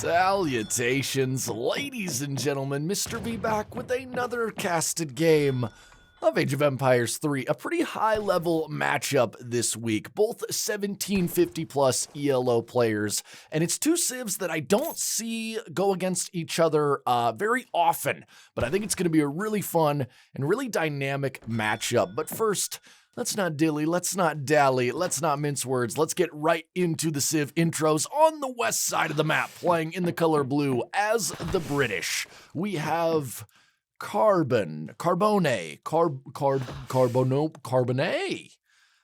Salutations, ladies and gentlemen, Mr. V back with another casted game of Age of Empires 3, a pretty high-level matchup this week, both 1750 plus ELO players, and it's two civs that I don't see go against each other very often, but I think it's going to be a really fun and really dynamic matchup. But first, let's not dilly, let's not dally, let's not mince words. Let's get right into the Civ intros. On the west side of the map, playing in the color blue as the British, we have Carbone.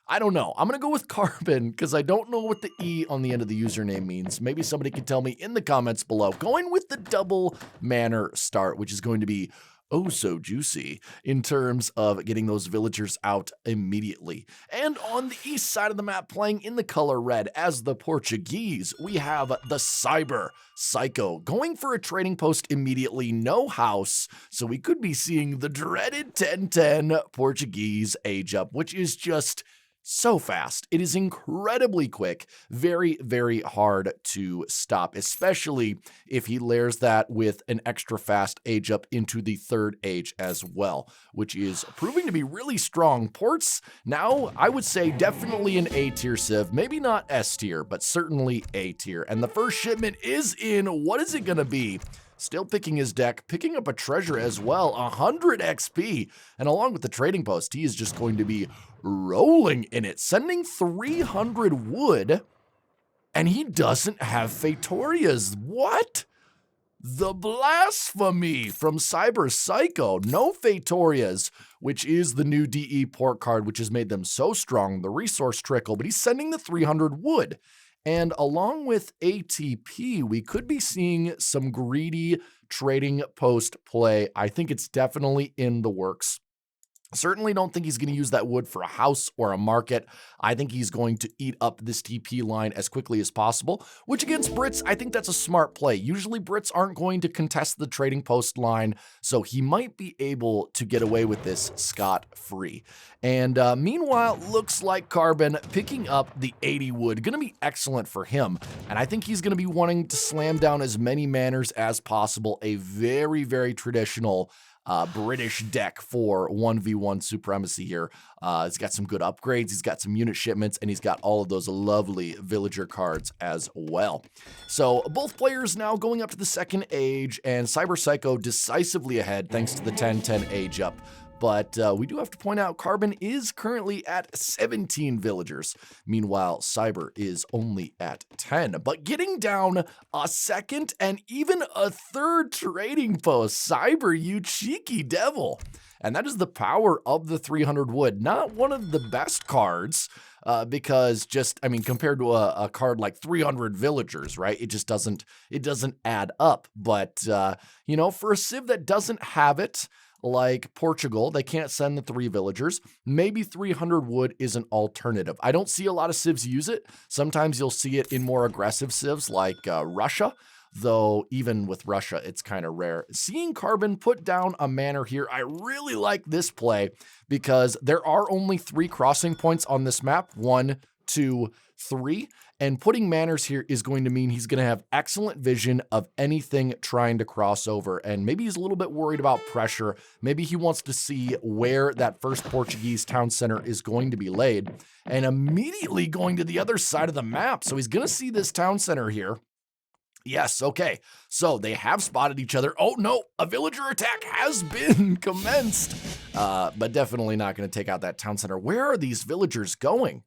I don't know. I'm going to go with Carbon because I don't know what the E on the end of the username means. Maybe somebody can tell me in the comments below. Going with the double manor start, which is going to be oh so juicy in terms of getting those villagers out immediately. And on the east side of the map, playing in the color red as the Portuguese, we have the Cyber Psycho going for a trading post immediately, no house, so we could be seeing the dreaded 1010 Portuguese age up, which is just so fast. It is incredibly quick, very, very hard to stop, especially if he layers that with an extra fast age up into the third age as well, which is proving to be really strong. Ports now, I would say definitely an A tier civ, maybe not S tier, but certainly A tier. And the first shipment is in. What is it going to be? Still picking his deck, picking up a treasure as well, 100 XP. And along with the trading post, he is just going to be rolling in it, sending 300 wood, and he doesn't have Fatorias. What? The blasphemy from Cyber Psycho. No Fatorias, which is the new DE port card, which has made them so strong, the resource trickle, but he's sending the 300 wood. And along with ATP, we could be seeing some greedy trading post play. I think it's definitely in the works. Certainly don't think he's going to use that wood for a house or a market. I think he's going to eat up this TP line as quickly as possible, which against Brits, I think that's a smart play. Usually Brits aren't going to contest the trading post line, so he might be able to get away with this scot-free. And meanwhile, looks like Carbon picking up the 80 wood, going to be excellent for him. And I think he's going to be wanting to slam down as many manors as possible. A very, very traditional British deck for 1v1 supremacy here. He's got some good upgrades, he's got some unit shipments, and he's got all of those lovely villager cards as well. So both players now going up to the second age, and Cyber Psycho decisively ahead thanks to the 10-10 age up. But we do have to point out Carbon is currently at 17 villagers. Meanwhile, Cyber is only at 10. But getting down a second and even a third trading post. Cyber, you cheeky devil. And that is the power of the 300 wood. Not one of the best cards because compared to a card like 300 villagers, right? It just doesn't add up. But, for a civ that doesn't have it, like Portugal, they can't send the 3 villagers. Maybe 300 wood is an alternative. I don't see a lot of civs use it. Sometimes you'll see it in more aggressive civs like Russia, though even with Russia, it's kind of rare. Seeing Carbon put down a manor here, I really like this play because there are only 3 crossing points on this map. 1, 2, 3. And putting manors here is going to mean he's going to have excellent vision of anything trying to cross over. And maybe he's a little bit worried about pressure. Maybe he wants to see where that first Portuguese town center is going to be laid. And immediately going to the other side of the map. So he's going to see this town center here. Yes, okay. So they have spotted each other. Oh no, a villager attack has been commenced. But definitely not going to take out that town center. Where are these villagers going?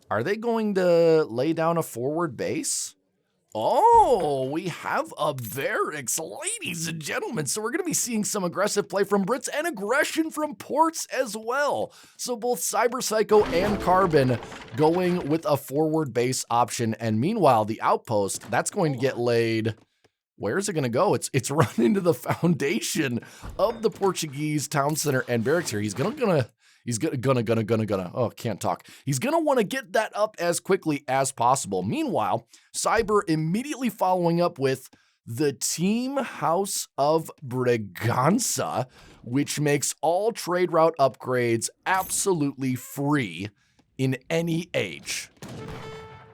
Are they going to lay down a forward base? Oh, we have a barracks, ladies and gentlemen. So we're going to be seeing some aggressive play from Brits and aggression from ports as well. So both Cyber Psycho and Carbon going with a forward base option. And meanwhile, the outpost, that's going to get laid. Where is it going to go? It's run into the foundation of the Portuguese town center and barracks here. He's gonna oh, can't talk. He's gonna want to get that up as quickly as possible. Meanwhile, Cyber immediately following up with the Team House of Braganza, which makes all trade route upgrades absolutely free in any age.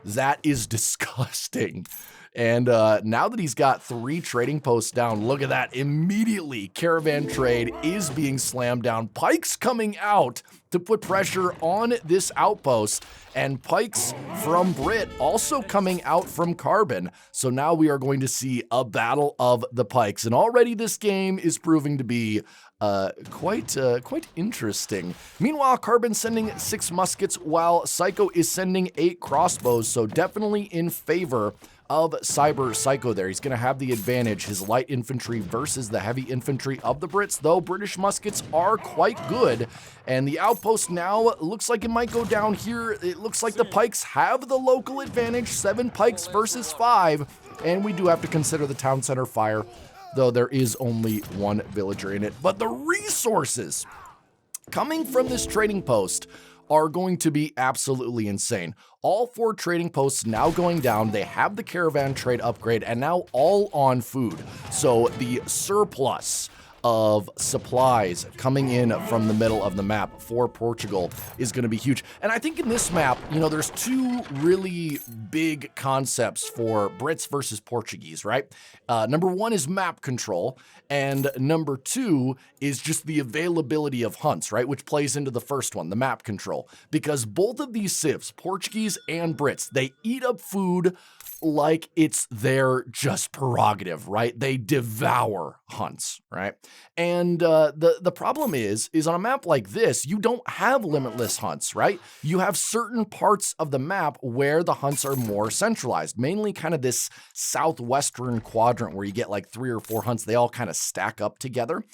That is disgusting. And now that he's got 3 trading posts down, look at that. Immediately, caravan trade is being slammed down. Pike's coming out to put pressure on this outpost, and Pikes from Brit also coming out from Carbon. So now we are going to see a battle of the Pikes, and already this game is proving to be quite interesting. Meanwhile, Carbon sending 6 muskets while Psycho is sending 8 crossbows, so definitely in favor of Cyber Psycho there. He's going to have the advantage, his light infantry versus the heavy infantry of the Brits, though British muskets are quite good. And the outpost now looks like it might go down here. It looks like the Pikes have the local advantage, 7 Pikes versus 5. And we do have to consider the town center fire, though there is only 1 villager in it. But the resources coming from this trading post are going to be absolutely insane. All 4 trading posts now going down. They have the caravan trade upgrade and now all on food. So the surplus of supplies coming in from the middle of the map for Portugal is going to be huge. And I think in this map, you know, there's 2 really big concepts for Brits versus Portuguese, right? Number 1 is map control, and number 2 is just the availability of hunts, right? Which plays into the first one, the map control. Because both of these civs, Portuguese and Brits, they eat up food like it's their just prerogative, right? They devour hunts, right? And the problem is on a map like this, you don't have limitless hunts, right? You have certain parts of the map where the hunts are more centralized, mainly kind of this southwestern quadrant where you get like 3 or 4 hunts. They all kind of stack up together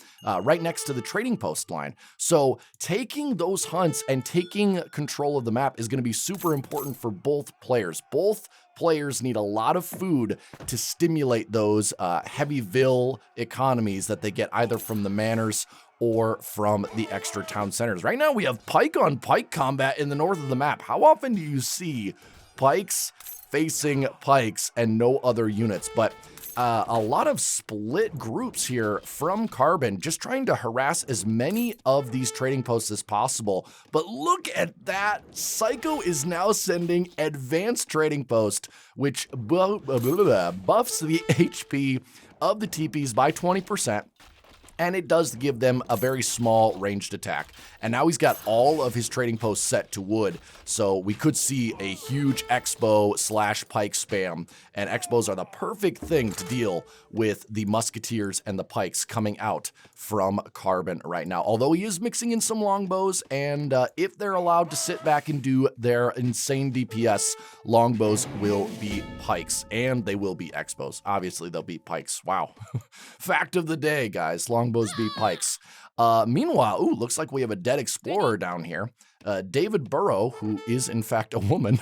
right next to the trading post line. So taking those hunts and taking control of the map is going to be super important for both players. Both players need a lot of food to stimulate those heavy vill economies that they get either from the manors or from the extra town centers. Right now we have Pike on Pike combat in the north of the map. How often do you see Pikes facing Pikes and no other units? But a lot of split groups here from Carbon, just trying to harass as many of these trading posts as possible. But look at that. Psycho is now sending advanced trading post, which buffs the HP of the TPs by 20%. And it does give them a very small ranged attack. And now he's got all of his trading posts set to wood, so we could see a huge Expo / Pike spam. And Expos are the perfect thing to deal with the Musketeers and the Pikes coming out from Carbon right now. Although he is mixing in some longbows, and if they're allowed to sit back and do their insane DPS, longbows will be Pikes, and they will be Expos. Obviously, they'll be Pikes. Wow. Fact of the day, guys. Longbows beat Pikes. Meanwhile, ooh, looks like we have a dead explorer down here. David Burrow, who is in fact a woman,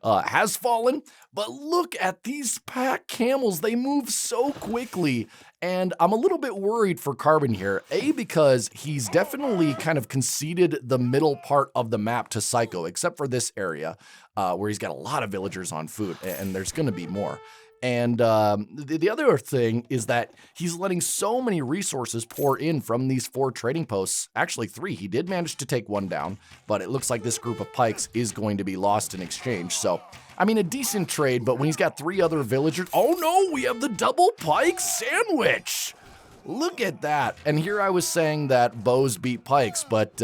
has fallen. But look at these pack camels. They move so quickly. And I'm a little bit worried for Carbon here. A, because he's definitely kind of conceded the middle part of the map to Psycho, except for this area where he's got a lot of villagers on food, and there's going to be more. And the other thing is that he's letting so many resources pour in from these 4 trading posts. Actually 3. He did manage to take 1 down, but it looks like this group of Pikes is going to be lost in exchange. So, I mean, a decent trade, but when he's got 3 other villagers... Oh no, we have the double Pike sandwich! Look at that. And here I was saying that bows beat Pikes, but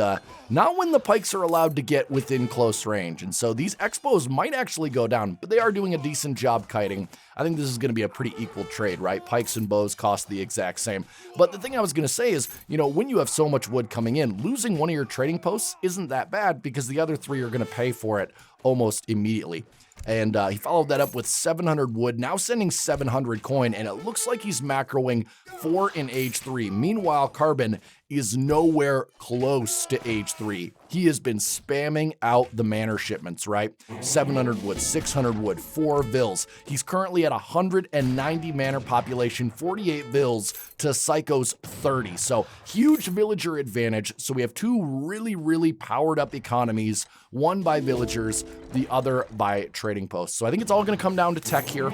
not when the Pikes are allowed to get within close range. And so these Expos might actually go down, but they are doing a decent job kiting. I think this is going to be a pretty equal trade, right? Pikes and bows cost the exact same. But the thing I was going to say is, you know, when you have so much wood coming in, losing one of your trading posts isn't that bad because the other 3 are going to pay for it almost immediately. And he followed that up with 700 wood, now sending 700 coin, and it looks like he's macroing 4 in age 3. Meanwhile, Carbon is nowhere close to age 3. He has been spamming out the manor shipments, right? 700 wood, 600 wood, 4 vills. He's currently at 190 manor population, 48 vills to Psycho's 30. So huge villager advantage. So we have 2 really, really powered up economies, one by villagers, the other by trading posts. So I think it's all going to come down to tech here.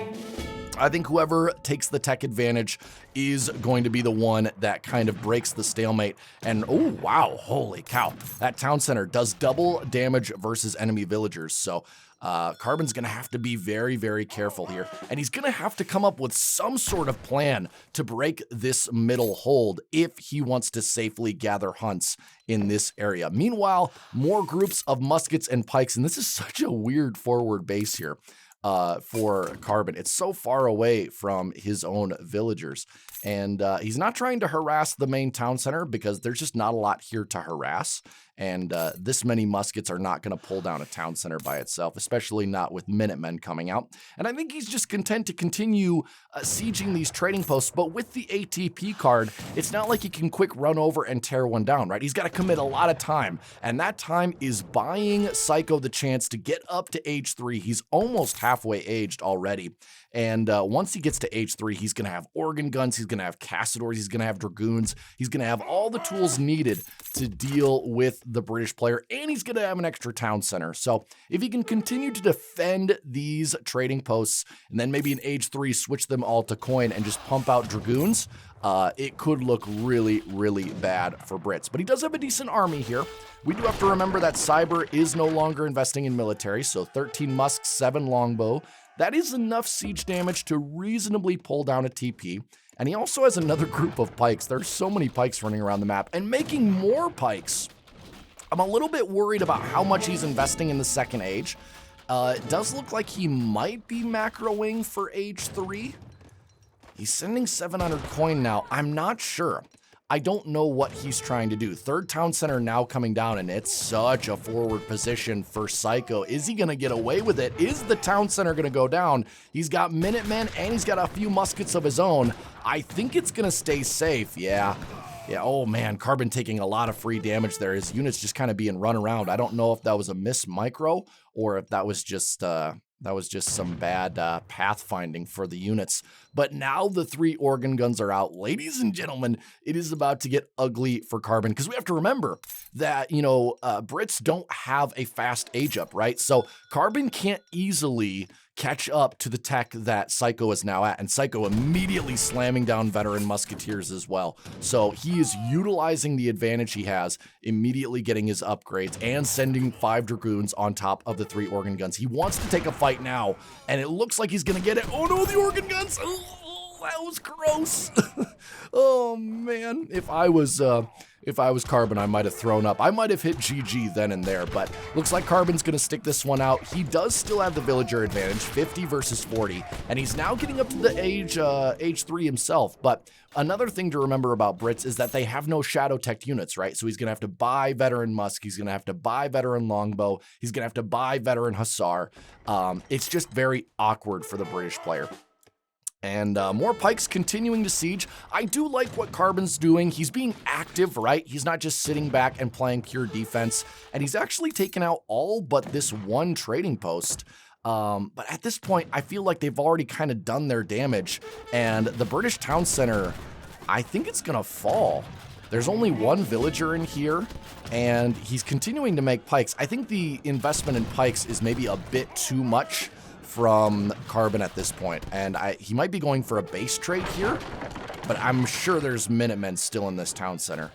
I think whoever takes the tech advantage is going to be the one that kind of breaks the stalemate. And oh, wow, holy cow. That town center does double damage versus enemy villagers. So Carbon's going to have to be very, very careful here. And he's going to have to come up with some sort of plan to break this middle hold if he wants to safely gather hunts in this area. Meanwhile, more groups of muskets and pikes. And this is such a weird forward base here. For Carbon. It's so far away from his own villagers. And he's not trying to harass the main town center because there's just not a lot here to harass. And this many muskets are not going to pull down a town center by itself, especially not with Minutemen coming out. And I think he's just content to continue sieging these trading posts. But with the ATP card, it's not like he can quick run over and tear one down, right? He's got to commit a lot of time. And that time is buying Psycho the chance to get up to age 3. He's almost halfway aged already. And once he gets to age 3, he's going to have organ guns, he's going to have Cassadors, he's going to have Dragoons, he's going to have all the tools needed to deal with the British player, and he's going to have an extra town center. So if he can continue to defend these trading posts, and then maybe in age 3, switch them all to coin and just pump out Dragoons, it could look really, really bad for Brits. But he does have a decent army here. We do have to remember that Cyber is no longer investing in military, so 13 musks, 7 longbow. That is enough siege damage to reasonably pull down a TP. And he also has another group of pikes. There's so many pikes running around the map and making more pikes. I'm a little bit worried about how much he's investing in the second age. It does look like he might be macroing for age 3. He's sending 700 coin now. I'm not sure. I don't know what he's trying to do. Third town center now coming down, and it's such a forward position for Psycho. Is he going to get away with it? Is the town center going to go down? He's got Minutemen, and he's got a few muskets of his own. I think it's going to stay safe. Yeah, oh man, Carbon taking a lot of free damage there. His units just kind of being run around. I don't know if that was a miss micro or if that was just some bad pathfinding for the units. But now the 3 organ guns are out. Ladies and gentlemen, it is about to get ugly for Carbon, because we have to remember that, Brits don't have a fast age up, right? So Carbon can't easily catch up to the tech that Psycho is now at, and Psycho immediately slamming down veteran musketeers as well. So he is utilizing the advantage he has, immediately getting his upgrades and sending 5 Dragoons on top of the 3 organ guns. He wants to take a fight now, and it looks like he's gonna get it. Oh no, the organ guns! Oh, that was gross. Oh man, if I was Carbon, I might have thrown up. I might have hit GG then and there, but looks like Carbon's going to stick this one out. He does still have the villager advantage, 50 versus 40, and he's now getting up to the age 3 himself. But another thing to remember about Brits is that they have no shadow tech units, right? So he's going to have to buy veteran musk, he's going to have to buy veteran longbow, he's going to have to buy veteran hussar. It's just very awkward for the British player. And more pikes continuing to siege. I do like what Carbon's doing. He's being active, right? He's not just sitting back and playing pure defense. And he's actually taken out all but this one trading post. But at this point, I feel like they've already kind of done their damage. And the British town center, I think it's going to fall. There's only 1 villager in here, and he's continuing to make pikes. I think the investment in pikes is maybe a bit too much from Carbon at this point, and he might be going for a base trade here, but I'm sure there's Minutemen still in this town center.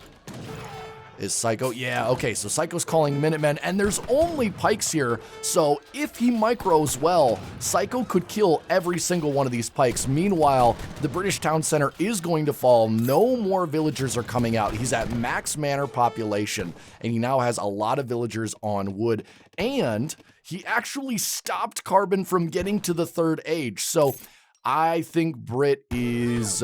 Is Psycho? Yeah, okay, so Psycho's calling Minutemen, and there's only pikes here, so if he micros well, Psycho could kill every single one of these pikes. Meanwhile, the British town center is going to fall. No more villagers are coming out. He's at max manor population, and he now has a lot of villagers on wood, and he actually stopped Carbon from getting to the 3rd age. So I think Brit is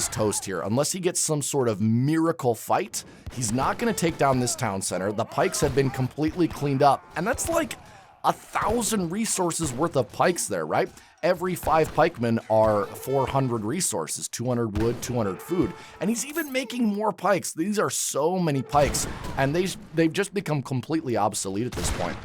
toast here. Unless he gets some sort of miracle fight, he's not going to take down this town center. The pikes have been completely cleaned up, and that's like 1,000 resources worth of pikes there, right? Every 5 pikemen are 400 resources, 200 wood, 200 food. And he's even making more pikes. These are so many pikes, and they've just become completely obsolete at this point.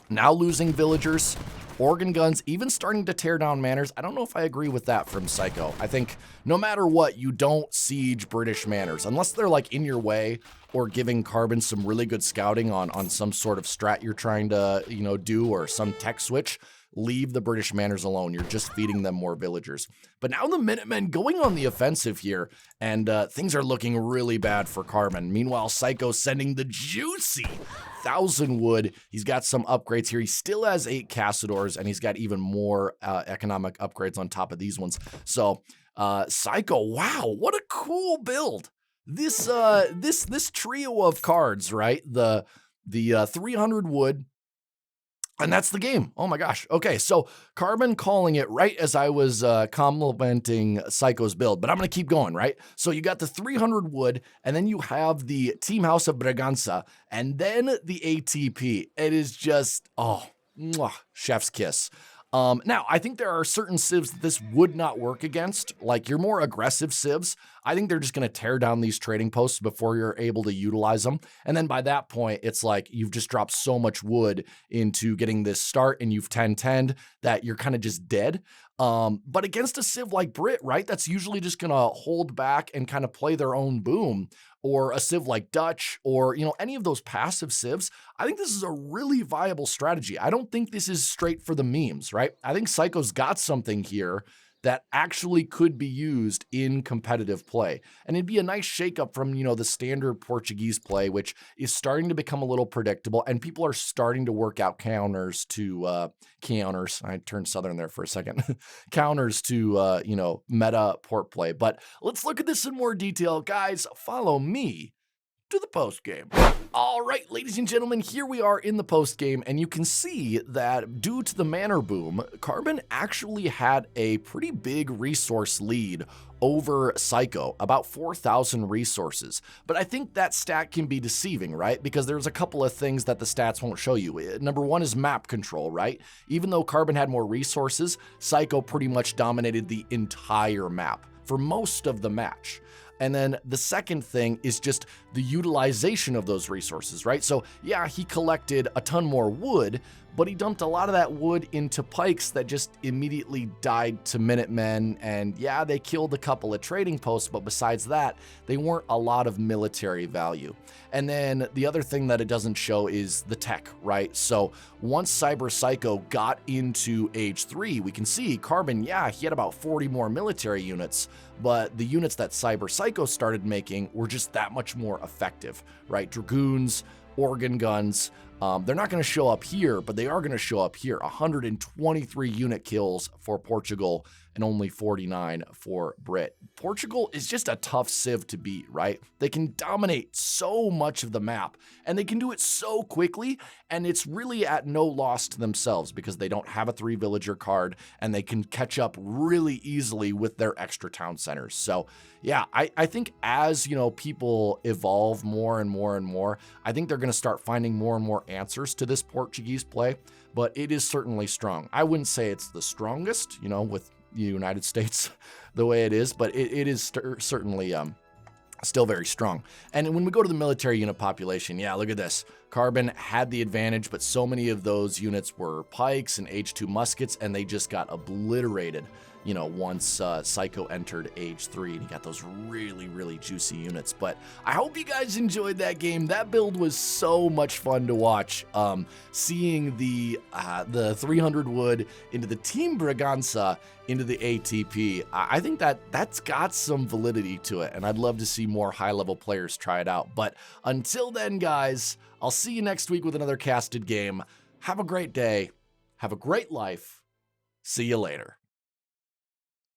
Now losing villagers, organ guns, even starting to tear down manors. I don't know if I agree with that from Psycho. I think no matter what, you don't siege British manors unless they're like in your way or giving Carbon some really good scouting on some sort of strat you're trying to, do, or some tech switch. leave the British Manors alone. You're just feeding them more villagers. But now the Minutemen going on the offensive here, and things are looking really bad for Carbon. Meanwhile, Psycho sending the juicy 1,000 wood. He's got some upgrades here. He still has 8 Cassadors, and he's got even more economic upgrades on top of these ones. So Psycho, wow, what a cool build. This trio of cards, right? The 300 wood, and that's the game. Oh my gosh. Okay, so Carbon calling it right as I was complimenting Psycho's build, but I'm going to keep going, right? So you got the 300 wood, and then you have the Team House of Braganza, and then the ATP. It is just, oh, mwah, chef's kiss. Now, I think there are certain civs that this would not work against, like your more aggressive civs. I think they're just going to tear down these trading posts before you're able to utilize them. And then by that point, it's like you've just dropped so much wood into getting this start and you've 10-10'd that you're kind of just dead. But against a civ like Brit, right, that's usually just going to hold back and kind of play their own boom, or a civ like Dutch, or, you know, any of those passive civs, I think this is a really viable strategy. I don't think this is straight for the memes, right? I think Psycho's got something here that actually could be used in competitive play. And it'd be a nice shakeup from, you know, the standard Portuguese play, which is starting to become a little predictable, and people are starting to work out counters to, I turned Southern there for a second, counters to, you know, meta port play. But let's look at this in more detail. Guys, follow me to the post game. All right, ladies and gentlemen, here we are in the post game, and you can see that due to the manor boom, Carbon actually had a pretty big resource lead over Psycho, about 4,000 resources. But I think that stat can be deceiving, right? Because there's a couple of things that the stats won't show you. Number one is map control, right? Even though Carbon had more resources, Psycho pretty much dominated the entire map for most of the match. And then the second thing is just the utilization of those resources, right? So yeah, he collected a ton more wood, but he dumped a lot of that wood into pikes that just immediately died to Minutemen. And yeah, they killed a couple of trading posts, but besides that, they weren't a lot of military value. And then the other thing that it doesn't show is the tech, right? So once Cyber Psycho got into Age 3, we can see Carbon, yeah, he had about 40 more military units, but the units that Cyber Psycho started making were just that much more effective, right? Dragoons, organ guns, they're not going to show up here, but they are going to show up here. 123 unit kills for Portugal and only 49 for Brit. Portugal is just a tough civ to beat, right? They can dominate so much of the map, and they can do it so quickly, and it's really at no loss to themselves because they don't have a 3 villager card, and they can catch up really easily with their extra town centers. So yeah, I think as, you know, people evolve more and more and more, I think they're going to start finding more and more answers to this Portuguese play, but it is certainly strong. I wouldn't say it's the strongest, you know, with the United States the way it is, but it is certainly still very strong. And when we go to the military unit population, yeah, look at this. Carbon had the advantage, but so many of those units were pikes and H2 muskets, and they just got obliterated, you know, once Psycho entered Age 3, and he got those really, really juicy units. But I hope you guys enjoyed that game. That build was so much fun to watch. Seeing the 300 wood into the Team Braganza into the ATP, I think that's got some validity to it, and I'd love to see more high-level players try it out. But until then, guys, I'll see you next week with another casted game. Have a great day. Have a great life. See you later.